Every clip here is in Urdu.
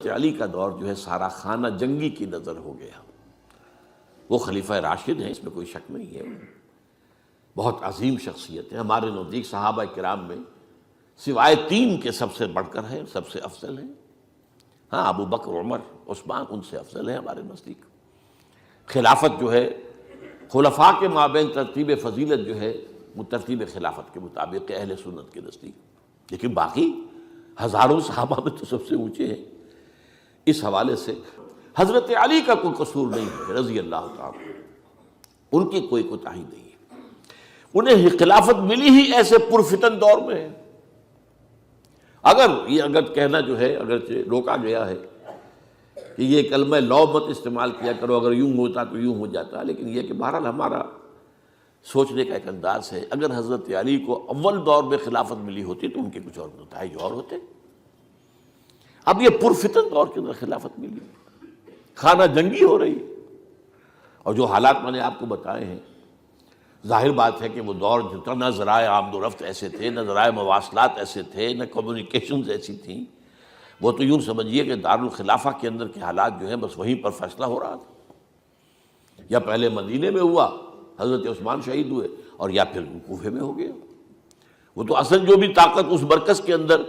علی کا دور جو ہے سارا خانہ جنگی کی نظر ہو گیا. وہ خلیفہ راشد ہیں، اس میں کوئی شک نہیں ہے. بہت عظیم شخصیت ہے، ہمارے نزدیک صحابہ کرام میں سوائے 3 کے سب سے بڑھ کر ہیں، سب سے افضل ہیں. ہاں، ابو بکر، عمر، عثمان ان سے افضل ہیں ہمارے نزدیک. خلافت جو ہے خلفاء کے مابین ترتیب فضیلت جو ہے وہ ترتیب خلافت کے مطابق اہل سنت کے نزدیک، لیکن باقی ہزاروں صحابہ میں تو سب سے اونچے ہیں. اس حوالے سے حضرت علی کا کوئی قصور نہیں ہے رضی اللہ تعالیٰ، ان کی کوئی کوتاہی نہیں ہے. انہیں خلافت ملی ہی ایسے پرفتن دور میں ہے. اگر کہنا جو ہے اگرچہ روکا گیا ہے کہ یہ کلمہ لو مت استعمال کیا کرو، اگر یوں ہوتا تو یوں ہو جاتا، لیکن یہ کہ بہرحال ہمارا سوچنے کا ایک انداز ہے. اگر حضرت علی کو اول دور میں خلافت ملی ہوتی تو ان کے کچھ اور نتائج اور ہوتے. اب یہ پرفتن دور کے اندر خلافت ملی، خانہ جنگی ہو رہی، اور جو حالات میں نے آپ کو بتائے ہیں، ظاہر بات ہے کہ وہ دور جتنا نہ ذرائع آمد و رفت ایسے تھے، نہ ذرائع مواصلات ایسے تھے، نہ کمیونیکیشنز ایسی تھیں. وہ تو یوں سمجھیے کہ دارالخلافہ کے اندر کے حالات جو ہیں بس وہیں پر فیصلہ ہو رہا تھا. یا پہلے مدینے میں ہوا، حضرت عثمان شہید ہوئے، اور یا پھر کوفے میں ہو گیا. وہ تو اصل جو بھی طاقت اس مرکز کے اندر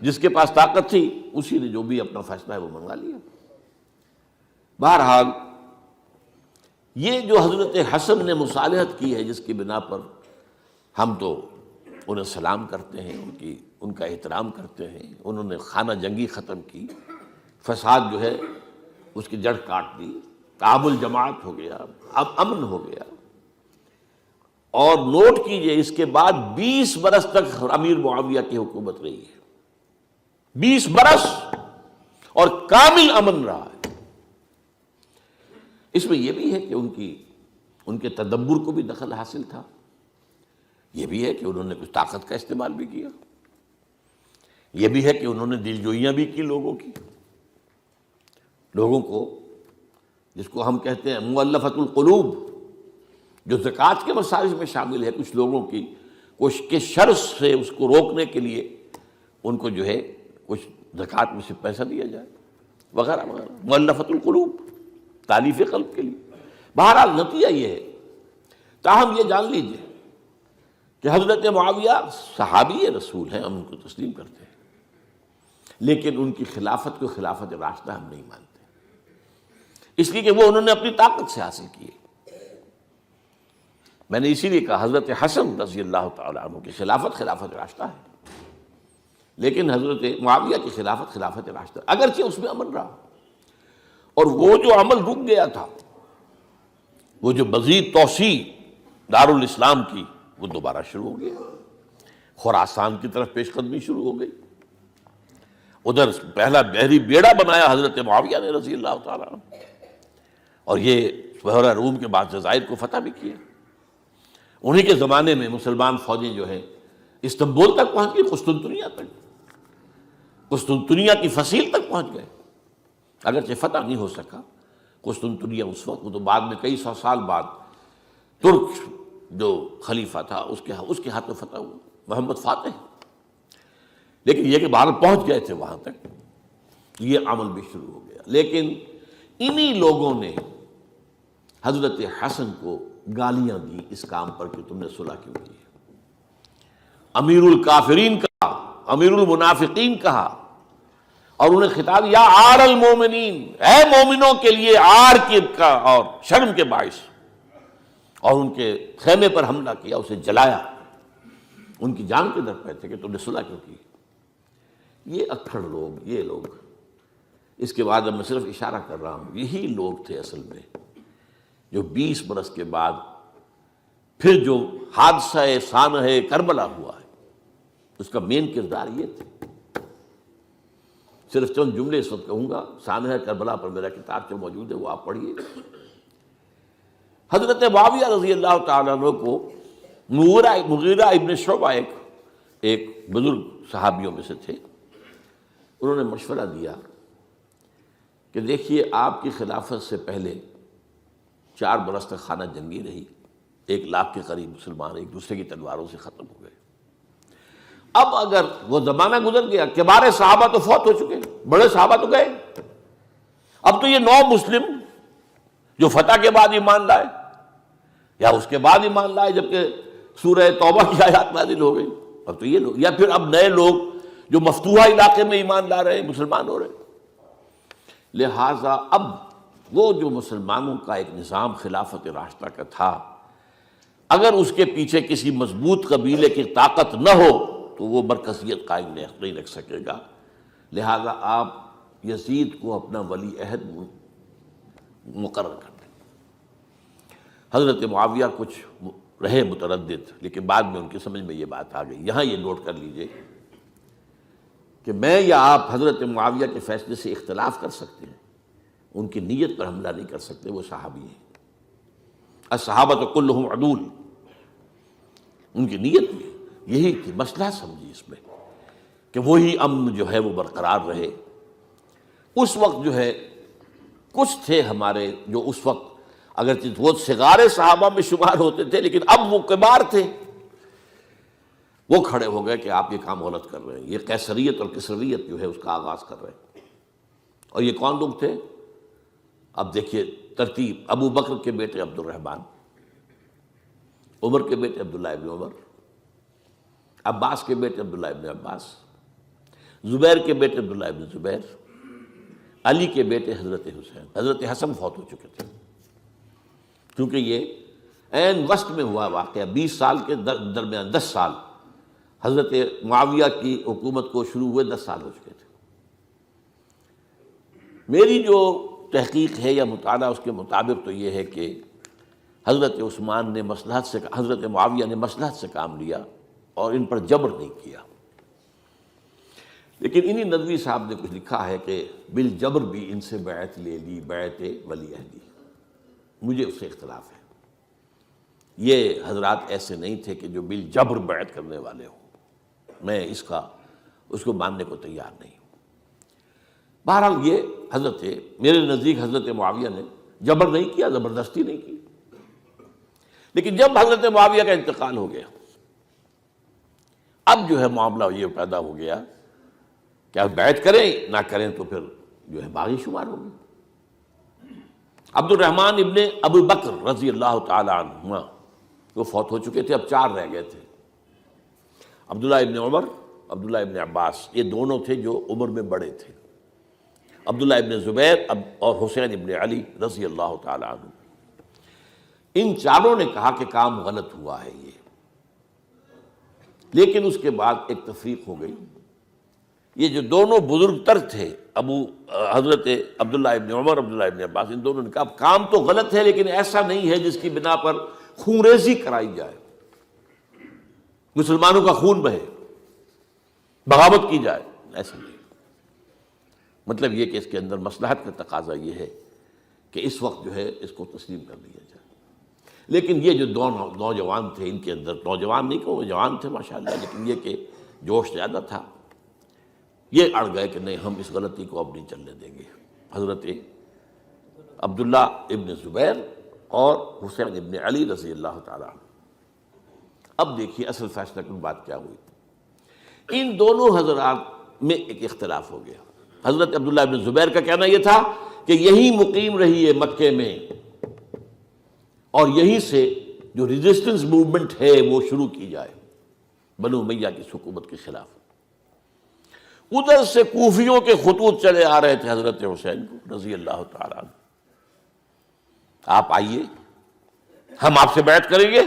جس کے پاس طاقت تھی، اسی نے جو بھی اپنا فیصلہ ہے وہ منگوا لیا. بہرحال یہ جو حضرت حسن نے مصالحت کی ہے، جس کی بنا پر ہم تو انہیں سلام کرتے ہیں، ان کا احترام کرتے ہیں. انہوں نے خانہ جنگی ختم کی، فساد جو ہے اس کی جڑ کاٹ دی، تعامل جماعت ہو گیا، اب امن ہو گیا. اور نوٹ کیجئے اس کے بعد 20 برس تک امیر معاویہ کی حکومت رہی ہے. 20 برس اور کامل امن رہا ہے. اس میں یہ بھی ہے کہ ان کے تدبر کو بھی دخل حاصل تھا. یہ بھی ہے کہ انہوں نے کچھ طاقت کا استعمال بھی کیا. یہ بھی ہے کہ انہوں نے دل جوئیاں بھی کی لوگوں کو جس کو ہم کہتے ہیں مؤلفۃ القلوب، جو زکوٰۃ کے مسائل میں شامل ہے. کچھ لوگوں کی کوشش کے شر سے اس کو روکنے کے لیے ان کو جو ہے کچھ زکوٰۃ میں سے پیسہ دیا جائے وغیرہ وغیرہ، مؤلفۃ القلوب، تالیف قلب کے لیے. بہرحال نتیجہ یہ ہے. تاہم یہ جان لیجئے کہ حضرت معاویہ صحابی رسول ہیں، ہم ان کو تسلیم کرتے ہیں، لیکن ان کی خلافت کو خلافت راشدہ ہم نہیں مانتے، اس لیے کہ وہ انہوں نے اپنی طاقت سے حاصل کی. میں نے اسی لیے کہا حضرت حسن رضی اللہ تعالیٰ عنہ کی خلافت راشدہ ہے، لیکن حضرت معاویہ کی خلافت راشدہ، اگرچہ اس میں امن رہا. اور وہ جو عمل رک گیا تھا، وہ جو مزید توسیع دارالاسلام کی، وہ دوبارہ شروع ہو گیا. خراسان کی طرف پیش قدمی شروع ہو گئی. ادھر پہلا بحری بیڑا بنایا حضرت معاویہ نے رضی اللہ تعالیٰ عنہ، اور یہ بحیرہ روم کے بعد جزائر کو فتح بھی کیا. انہی کے زمانے میں مسلمان فوجیں جو ہیں استنبول تک پہنچ گئی، قسطنطنیہ کی فصیل تک پہنچ گئے. اگرچہ فتح نہیں ہو سکا قسطنطنیہ اس وقت، وہ تو بعد میں کئی 100 سال بعد ترک جو خلیفہ تھا اس کے ہاتھ میں فتح ہوا، محمد فاتح. لیکن یہ کہ باہر پہنچ گئے تھے وہاں تک، یہ عمل بھی شروع ہو گیا. لیکن انہی لوگوں نے حضرت حسن کو گالیاں دی اس کام پر کہ تم نے صلح کیوں کی. امیر الکافرین کہا، امیر المنافقین کہا، اور انہیں خطاب یا عار المومنین، اے مومنوں کے لیے عار کا اور شرم کے باعث، اور ان کے خیمے پر حملہ کیا، اسے جلایا. ان کی جان کے در پہ تھے کہ تم نے صلح کیوں کی. یہ اکھڑ لوگ، یہ لوگ، اس کے بعد اب میں صرف اشارہ کر رہا ہوں، یہی لوگ تھے اصل میں جو 20 برس کے بعد پھر جو حادثہ سانحہ کربلا ہوا ہے اس کا مین کردار یہ تھے. صرف چند جملے اس وقت کہوں گا. سانحہ کربلا پر میرا کتاب جو موجود ہے وہ آپ پڑھیے. حضرت معاویہ رضی اللہ تعالیٰ عنہ کو مغیرہ ابن شعبہ ایک بزرگ صحابیوں میں سے تھے، انہوں نے مشورہ دیا کہ دیکھیے آپ کی خلافت سے پہلے 4 برس تک خانہ جنگی رہی، 1 لاکھ کے قریب مسلمان ایک دوسرے کی تلواروں سے ختم ہو گئے. اب اگر وہ زمانہ گزر گیا، کبار صحابہ تو فوت ہو چکے، بڑے صحابہ تو گئے، اب تو یہ 9 مسلم جو فتح کے بعد ایمان لائے یا اس کے بعد ایمان لائے جبکہ سورہ توبہ کی آیات نازل ہو گئی، اب تو یہ لوگ، یا پھر اب نئے لوگ جو مفتوحہ علاقے میں ایمان لا رہے ہیں، مسلمان ہو رہے ہیں۔ لہٰذا اب وہ جو مسلمانوں کا ایک نظام خلافت راشدہ کا تھا، اگر اس کے پیچھے کسی مضبوط قبیلے کی طاقت نہ ہو تو وہ مرکزیت قائم نہیں رکھ سکے گا۔ لہذا آپ یزید کو اپنا ولی عہد مقرر کر دیں۔ حضرت معاویہ کچھ رہے متردد، لیکن بعد میں ان کی سمجھ میں یہ بات آ گئی۔ یہاں یہ نوٹ کر لیجئے کہ میں یا آپ حضرت معاویہ کے فیصلے سے اختلاف کر سکتے ہیں، ان کی نیت پر حملہ نہیں کر سکتے، وہ صحابی ہیں۔ الصحابۃ کلہم عدول، ان کی نیت بھی یہی تھی، مسئلہ سمجھی اس میں کہ وہی امن جو ہے وہ برقرار رہے۔ اس وقت جو ہے کچھ تھے ہمارے جو اس وقت اگرچہ وہ صغار صحابہ میں شمار ہوتے تھے، لیکن اب وہ کبار تھے، وہ کھڑے ہو گئے کہ آپ یہ کام غلط کر رہے ہیں، یہ قیصریت اور کسرویت جو ہے اس کا آغاز کر رہے ہیں۔ اور یہ کون لوگ تھے؟ اب دیکھیے ترتیب: ابو بکر کے بیٹے عبد الرحمن، عمر کے بیٹے عبداللہ ابن عمر، عباس کے بیٹے عبداللہ ابن عباس، زبیر کے بیٹے عبداللہ ابن زبیر، علی کے بیٹے حضرت حسین۔ حضرت حسن فوت ہو چکے تھے کیونکہ یہ عین وسط میں ہوا واقعہ، 20 سال کے درمیان 10 سال حضرت معاویہ کی حکومت کو شروع ہوئے 10 سال ہو چکے تھے۔ میری جو تحقیق ہے یا مطالعہ اس کے مطابق تو یہ ہے کہ حضرت عثمان نے مصلحت سے، حضرت معاویہ نے مصلحت سے کام لیا اور ان پر جبر نہیں کیا۔ لیکن انہی ندوی صاحب نے کچھ لکھا ہے کہ بالجبر بھی ان سے بیعت لے لی، بیعت ولی عہدی۔ مجھے اس سے اختلاف ہے، یہ حضرات ایسے نہیں تھے کہ جو بالجبر بیعت کرنے والے ہوں، میں اس کو ماننے کو تیار نہیں ہوں۔ بہرحال یہ حضرت، میرے نزدیک حضرت معاویہ نے جبر نہیں کیا، زبردستی نہیں کی۔ لیکن جب حضرت معاویہ کا انتقال ہو گیا، اب جو ہے معاملہ یہ پیدا ہو گیا کہ اب بیعت کریں نہ کریں تو پھر جو ہے باغی شمار ہوگی۔ عبد الرحمن ابن ابو بکر رضی اللہ تعالی عنہما وہ فوت ہو چکے تھے، اب 4 رہ گئے تھے، عبداللہ ابن عمر، عبداللہ ابن عباس، یہ دونوں تھے جو عمر میں بڑے تھے، عبداللہ ابن زبیر اور حسین ابن علی رضی اللہ تعالی عنہ۔ ان چاروں نے کہا کہ کام غلط ہوا ہے یہ، لیکن اس کے بعد ایک تفریق ہو گئی۔ یہ جو دونوں بزرگ تر تھے، حضرت عبداللہ ابن عمر، عبداللہ ابن عباس، ان دونوں نے کہا کام تو غلط ہے لیکن ایسا نہیں ہے جس کی بنا پر خونریزی کرائی جائے، مسلمانوں کا خون بہے، بغاوت کی جائے، ایسا نہیں۔ مطلب یہ کہ اس کے اندر مصلحت کا تقاضا یہ ہے کہ اس وقت جو ہے اس کو تسلیم کر دیا جائے۔ لیکن یہ جو دو نوجوان تھے، ان کے اندر، نوجوان نہیں کہ وہ جوان تھے ماشاءاللہ، لیکن یہ کہ جوش زیادہ تھا، یہ اڑ گئے کہ نہیں، ہم اس غلطی کو اب نہیں چلنے دیں گے۔ حضرت عبداللہ ابن زبیر اور حسین ابن علی رضی اللہ تعالیٰ عنہ۔ اب دیکھیے اصل فیصلہ کن بات کیا ہوئی۔ ان دونوں حضرات میں ایک اختلاف ہو گیا۔ حضرت عبداللہ ابن زبیر کا کہنا یہ تھا کہ یہی مقیم رہیے مکے میں، اور یہیں سے جو ریزسٹنس موومنٹ ہے وہ شروع کی جائے بنو امیہ کی حکومت کے خلاف۔ ادھر سے کوفیوں کے خطوط چلے آ رہے تھے حضرت حسین کو رضی اللہ تعالیٰ عنہ، آپ آئیے، ہم آپ سے بیعت کریں گے۔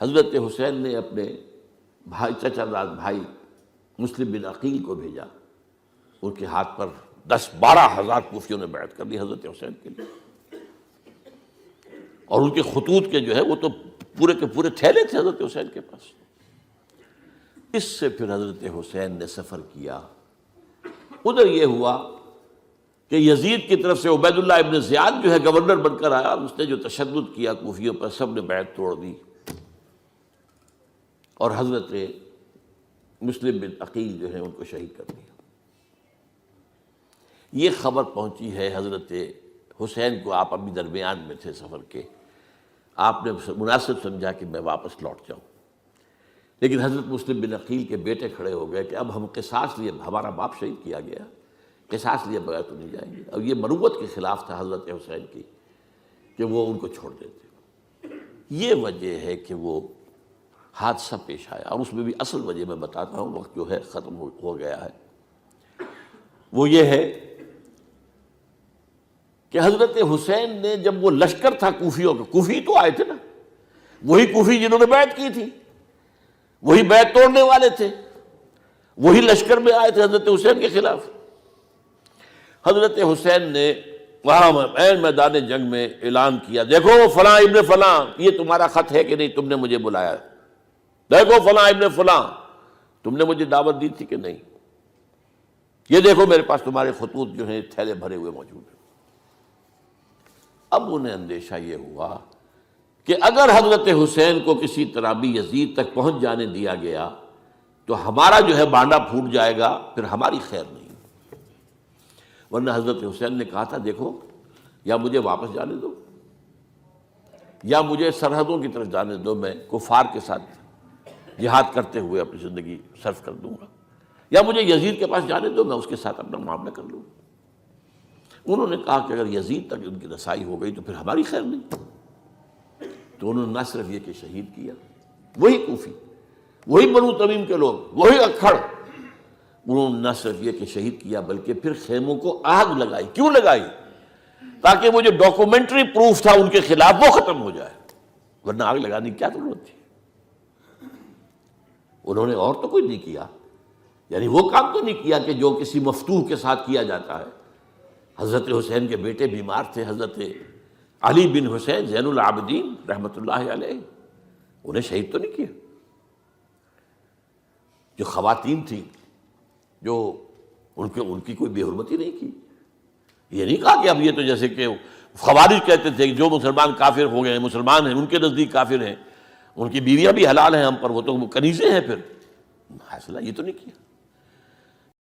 حضرت حسین نے اپنے بھائی، چچا زاد بھائی مسلم بن عقیل کو بھیجا، ان کے ہاتھ پر 10-12 ہزار کوفیوں نے بیعت کر لی حضرت حسین کے لیے، اور ان کے خطوط کے جو ہے وہ تو پورے کے پورے تھیلے تھے حضرت حسین کے پاس۔ اس سے پھر حضرت حسین نے سفر کیا۔ ادھر یہ ہوا کہ یزید کی طرف سے عبید اللہ ابن زیاد جو ہے گورنر بن کر آیا، اس نے جو تشدد کیا کوفیوں پر، سب نے بیعت توڑ دی، اور حضرت مسلم بن عقیل جو ہے ان کو شہید کر دیا۔ یہ خبر پہنچی ہے حضرت حسین کو، آپ ابھی درمیان میں تھے سفر کے، آپ نے مناسب سمجھا کہ میں واپس لوٹ جاؤں، لیکن حضرت مسلم بن عقیل کے بیٹے کھڑے ہو گئے کہ اب ہم قصاص لیے، ہمارا باپ شہید کیا گیا، قصاص لیے بغیر تو نہیں جائیں گے. اور یہ مروت کے خلاف تھا حضرت حسین کی کہ وہ ان کو چھوڑ دیتے. یہ وجہ ہے کہ وہ حادثہ پیش آیا. اور اس میں بھی اصل وجہ میں بتاتا ہوں، وقت جو ہے ختم ہو گیا ہے. وہ یہ ہے کہ حضرت حسین نے جب وہ لشکر تھا کوفیوں کا، کوفی تو آئے تھے نا، وہی کوفی جنہوں نے بیعت کی تھی، وہی بیعت توڑنے والے تھے، وہی لشکر میں آئے تھے حضرت حسین کے خلاف. حضرت حسین نے وہاں عین میدان جنگ میں اعلان کیا، دیکھو فلاں ابن فلاں، یہ تمہارا خط ہے کہ نہیں؟ تم نے مجھے بلایا. دیکھو فلاں ابن فلاں، تم نے مجھے دعوت دی تھی کہ نہیں؟ یہ دیکھو میرے پاس تمہارے خطوط جو ہیں تھیلے بھرے ہوئے موجود ہیں. اب انہیں اندیشہ یہ ہوا کہ اگر حضرت حسین کو کسی طرح بھی یزید تک پہنچ جانے دیا گیا تو ہمارا جو ہے بانڈا پھوٹ جائے گا، پھر ہماری خیر نہیں. ورنہ حضرت حسین نے کہا تھا دیکھو یا مجھے واپس جانے دو یا مجھے سرحدوں کی طرف جانے دو، میں کفار کے ساتھ جہاد کرتے ہوئے اپنی زندگی صرف کر دوں گا، یا مجھے یزید کے پاس جانے دو، میں اس کے ساتھ اپنا معاملہ کر لوں. انہوں نے کہا کہ اگر یزید تک ان کی رسائی ہو گئی تو پھر ہماری خیر نہیں. تو انہوں نے نہ صرف یہ کہ شہید کیا، وہی کوفی، وہی بنو تمیم کے لوگ، وہی اکھڑ، انہوں نے نہ صرف یہ کہ شہید کیا بلکہ پھر خیموں کو آگ لگائی. کیوں لگائی؟ تاکہ وہ جو ڈاکومنٹری پروف تھا ان کے خلاف وہ ختم ہو جائے، ورنہ آگ لگانے کی کیا ضرورت تھی؟ انہوں نے اور تو کوئی نہیں کیا، یعنی وہ کام تو نہیں کیا کہ جو کسی مفتوح کے ساتھ کیا جاتا ہے. حضرت حسین کے بیٹے بیمار تھے، حضرت علی بن حسین زین العابدین رحمۃ اللہ علیہ، انہیں شہید تو نہیں کیا. جو خواتین تھیں جو ان کی کوئی بے حرمتی نہیں کی. یہ نہیں کہا کہ اب یہ تو جیسے کہ خوارج کہتے تھے کہ جو مسلمان کافر ہو گئے ہیں، مسلمان ہیں، ان کے نزدیک کافر ہیں، ان کی بیویاں بھی حلال ہیں ہم پر، وہ تو کنیزیں ہیں. پھر فیصلہ یہ تو نہیں کیا.